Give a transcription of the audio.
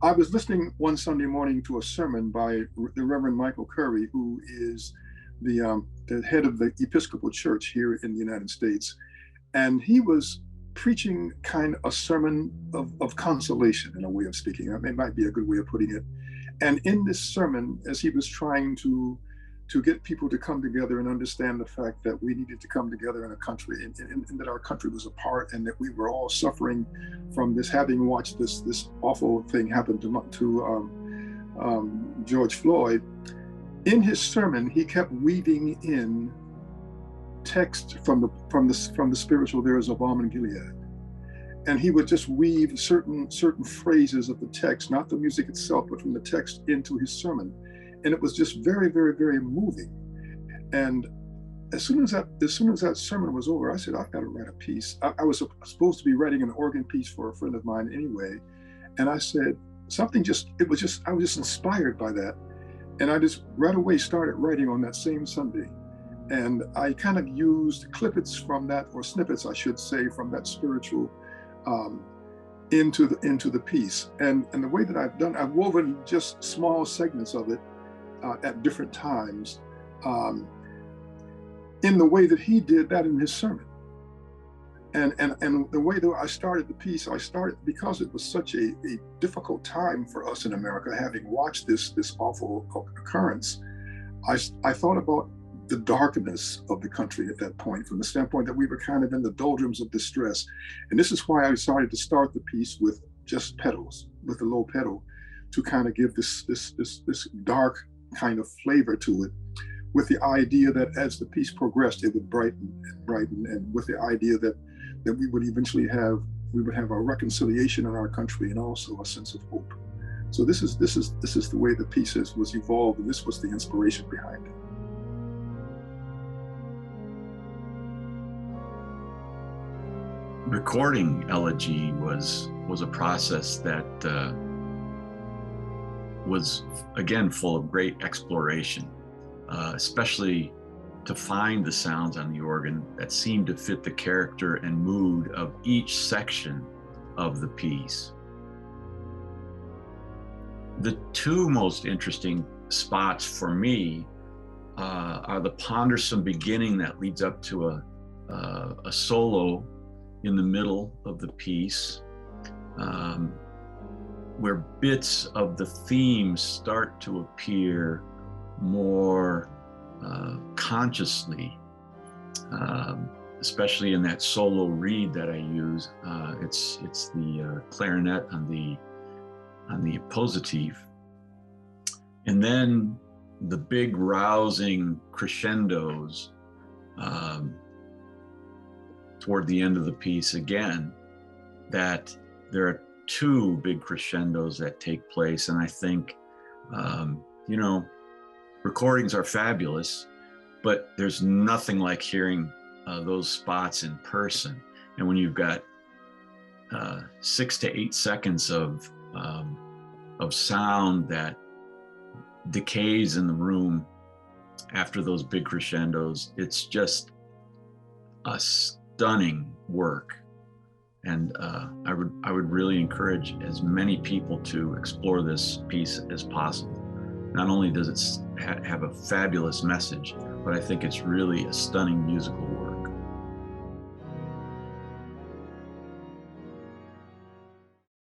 I was listening one Sunday morning to a sermon by the Reverend Michael Curry, who is the head of the Episcopal Church here in the United States. And he was preaching kind of a sermon of consolation, in a way of speaking. It might be a good way of putting it. And in this sermon, as he was trying to get people to come together and understand the fact that we needed to come together in a country, and that our country was apart, and that we were all suffering from this, having watched this awful thing happen to George Floyd. In his sermon, he kept weaving in text from the spiritual "There is a balm in Gilead," and he would just weave certain phrases of the text, not the music itself, but from the text, into his sermon. And it was just very, very, very moving. And as soon as that sermon was over, I said, I've got to write a piece. I was supposed to be writing an organ piece for a friend of mine anyway. And I said, I was just inspired by that. And I just right away started writing on that same Sunday. And I kind of used snippets, I should say, from that spiritual into the piece. And the way that I've woven just small segments of it at different times, in the way that he did that in his sermon. And the way that I started the piece, because it was such a difficult time for us in America, having watched this awful occurrence. I thought about the darkness of the country at that point, from the standpoint that we were kind of in the doldrums of distress. And this is why I decided to start the piece with just pedals, with a low pedal, to kind of give this dark kind of flavor to it, with the idea that as the piece progressed, it would brighten and brighten, and with the idea that we would eventually have a reconciliation in our country, and also a sense of hope. So this is the way the piece was evolved, and this was the inspiration behind it. Recording Elegy was a process that was, again, full of great exploration, especially to find the sounds on the organ that seemed to fit the character and mood of each section of the piece. The two most interesting spots for me are the pondersome beginning that leads up to a solo in the middle of the piece, where bits of the theme start to appear more consciously, especially in that solo reed that I use. It's the clarinet on the appositive, and then the big rousing crescendos toward the end of the piece again. That there are two big crescendos that take place, and I think recordings are fabulous, but there's nothing like hearing those spots in person. And when you've got 6 to 8 seconds of sound that decays in the room after those big crescendos, it's just a stunning work. And I would really encourage as many people to explore this piece as possible. Not only does it have a fabulous message, but I think it's really a stunning musical work.